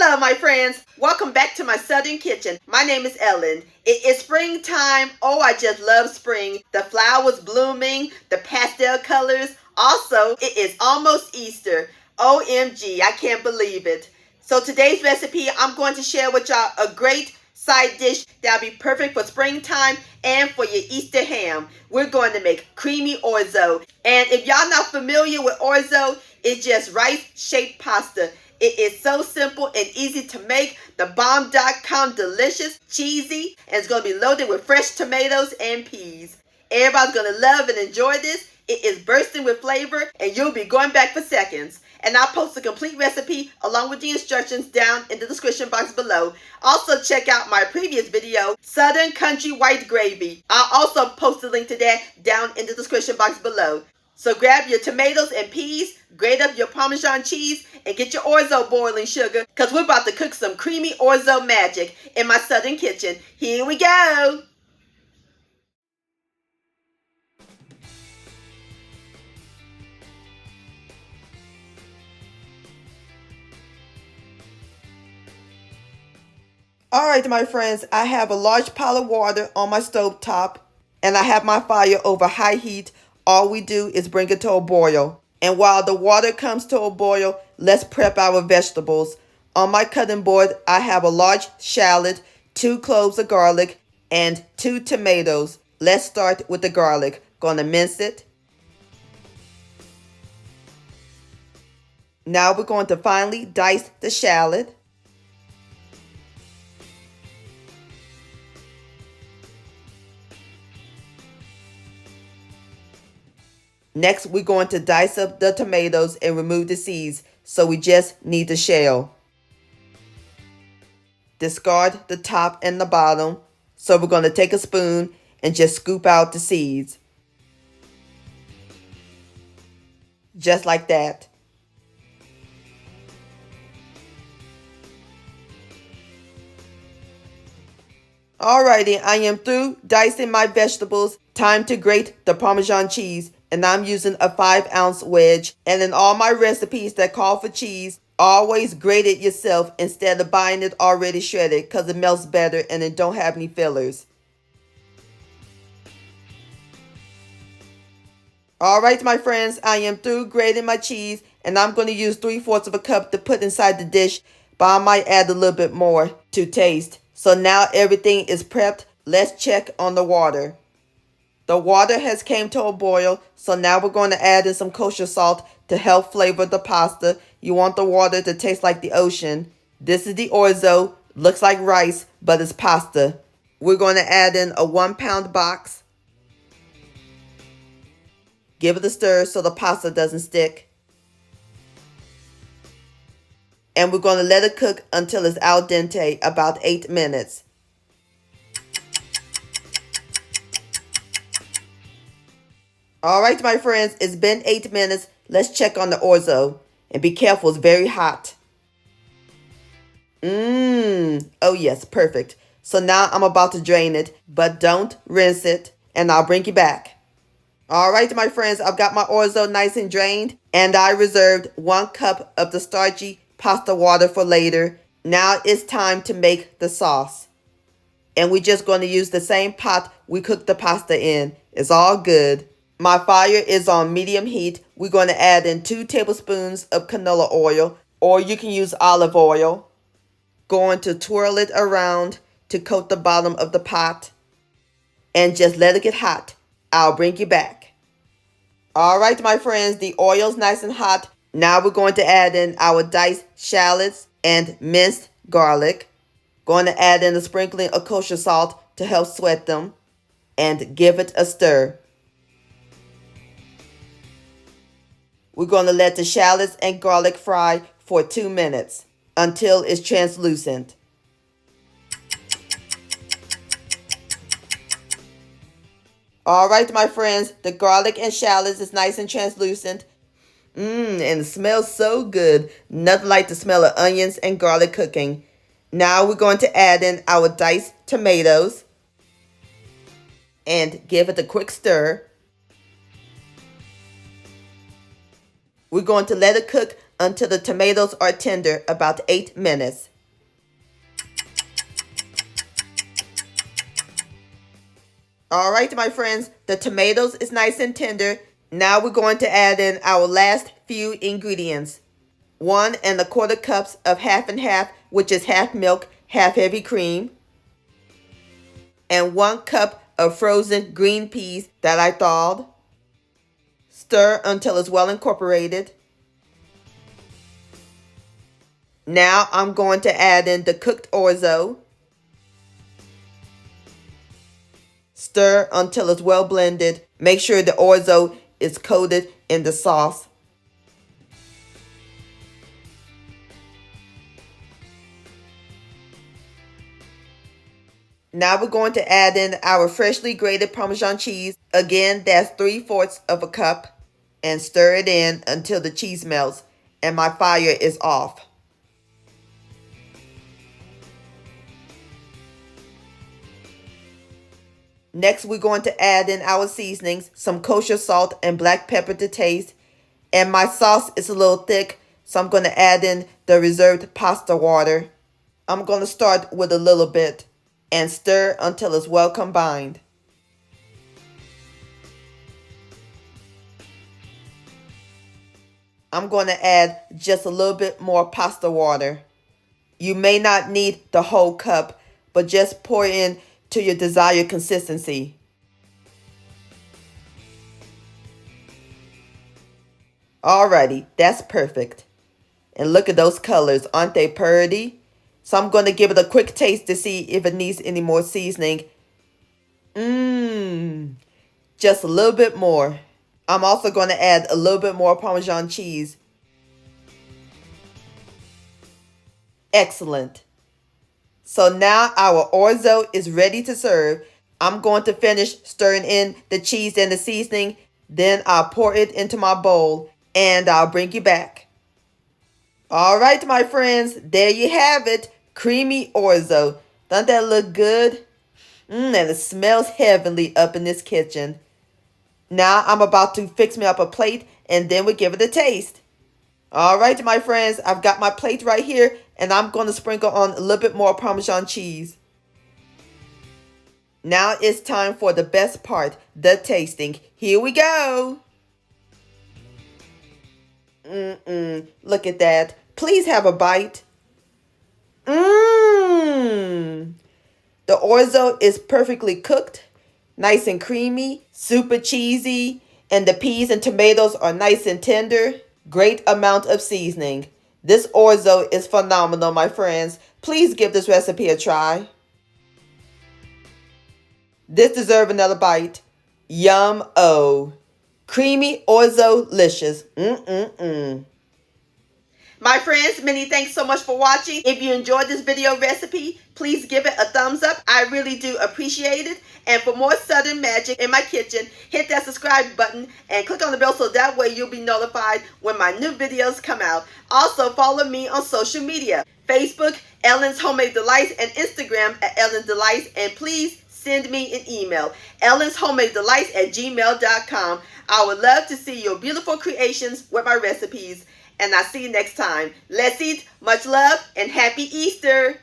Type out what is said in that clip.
Hello, my friends. Welcome back to my southern kitchen. My name is Ellen. It is springtime. Oh, I just love spring. The flowers blooming, the pastel colors. Also, it is almost Easter. OMG, I can't believe it. So today's recipe, I'm going to share with y'all a great side dish that'll be perfect for springtime and for your Easter ham. We're going to make creamy orzo. And if y'all not familiar with orzo, it's just rice-shaped pasta. It is so simple and easy to make. The bomb.com delicious, cheesy, and it's going to be loaded with fresh tomatoes and peas. Everybody's going to love and enjoy this. It is bursting with flavor and you'll be going back for seconds. And I'll post the complete recipe along with the instructions down in the description box below. Also check out my previous video, Southern Country White Gravy. I'll also post the link to that down in the description box below. So grab your tomatoes and peas, grate up your Parmesan cheese, and get your orzo boiling sugar, because we're about to cook some creamy orzo magic in my southern kitchen. Here we go! Alright, my friends, I have a large pile of water on my stove top, and I have my fire over high heat. All we do is bring it to a boil. And while the water comes to a boil, let's prep our vegetables. On my cutting board, I have a large shallot, 2 cloves of garlic, and 2 tomatoes. Let's start with the garlic. Gonna mince it. Now we're going to finely dice the shallot. Next, we're going to dice up the tomatoes and remove the seeds, so we just need the shell. Discard the top and the bottom, so we're going to take a spoon and just scoop out the seeds. Just like that. Alrighty, I am through dicing my vegetables. Time to grate the Parmesan cheese. And I'm using a 5-ounce wedge. And in all my recipes that call for cheese, always grate it yourself instead of buying it already shredded, because it melts better and it don't have any fillers. Alright, my friends, I am through grating my cheese, and I'm going to use 3/4 of a cup to put inside the dish, but I might add a little bit more to taste. So now everything is prepped. Let's check on the water. The water has came to a boil, so now we're going to add in some kosher salt to help flavor the pasta. You want the water to taste like the ocean. This is the orzo. Looks like rice, but it's pasta. We're going to add in a 1-pound box. Give it a stir so the pasta doesn't stick. And we're going to let it cook until it's al dente, about 8 minutes. Alright, my friends, it's been 8 minutes. Let's check on the orzo. And be careful, it's very hot. Oh yes, perfect. So now I'm about to drain it, but don't rinse it, and I'll bring you back. Alright, my friends, I've got my orzo nice and drained, and I reserved 1 cup of the starchy pasta water for later. Now it's time to make the sauce. And we're just going to use the same pot we cooked the pasta in. It's all good. My fire is on medium heat. We're going to add in 2 tablespoons of canola oil, or you can use olive oil. Going to twirl it around to coat the bottom of the pot. And just let it get hot. I'll bring you back. Alright, my friends, the oil's nice and hot. Now we're going to add in our diced shallots and minced garlic. Going to add in a sprinkling of kosher salt to help sweat them. And give it a stir. We're going to let the shallots and garlic fry for 2 minutes until it's translucent. Alright, my friends, the garlic and shallots is nice and translucent. And it smells so good. Nothing like the smell of onions and garlic cooking. Now we're going to add in our diced tomatoes and give it a quick stir. We're going to let it cook until the tomatoes are tender, about 8 minutes. All right, my friends, the tomatoes is nice and tender. Now we're going to add in our last few ingredients. 1¼ cups of half and half, which is half milk, half heavy cream. And 1 cup of frozen green peas that I thawed. Stir until it's well incorporated. Now I'm going to add in the cooked orzo. Stir until it's well blended. Make sure the orzo is coated in the sauce. Now we're going to add in our freshly grated Parmesan cheese. Again, that's 3/4 cup. And stir it in until the cheese melts and my fire is off. Next, we're going to add in our seasonings, some kosher salt and black pepper to taste. And my sauce is a little thick, so I'm going to add in the reserved pasta water. I'm going to start with a little bit and stir until it's well combined. I'm going to add just a little bit more pasta water. You may not need the whole cup, but just pour in to your desired consistency. Alrighty, that's perfect. And look at those colors, aren't they pretty? So I'm going to give it a quick taste to see if it needs any more seasoning. Just a little bit more. I'm also going to add a little bit more Parmesan cheese. Excellent. So now our orzo is ready to serve. I'm going to finish stirring in the cheese and the seasoning. Then I'll pour it into my bowl and I'll bring you back. All right, my friends, there you have it. Creamy orzo. Doesn't that look good? And it smells heavenly up in this kitchen. Now I'm about to fix me up a plate and then we'll give it a taste. All right, my friends, I've got my plate right here and I'm going to sprinkle on a little bit more Parmesan cheese. Now it's time for the best part, the tasting. Here we go. Look at that. Please have a bite. The orzo is perfectly cooked, nice and creamy, super cheesy, and the peas and tomatoes are nice and tender. Great amount of seasoning. This orzo is phenomenal, my friends. Please give this recipe a try. This deserves another bite. Yum-o. Creamy orzo-licious. My friends, many thanks so much for watching. If you enjoyed this video recipe, please give it a thumbs up. I really do appreciate it. And for more Southern magic in my kitchen, hit that subscribe button and click on the bell so that way you'll be notified when my new videos come out. Also, follow me on social media. Facebook, Ellen's Homemade Delights, and Instagram at Ellen Delights. And please send me an email, ellenshomemadedelights@gmail.com. I would love to see your beautiful creations with my recipes. And I'll see you next time. Let's eat. Much love and happy Easter.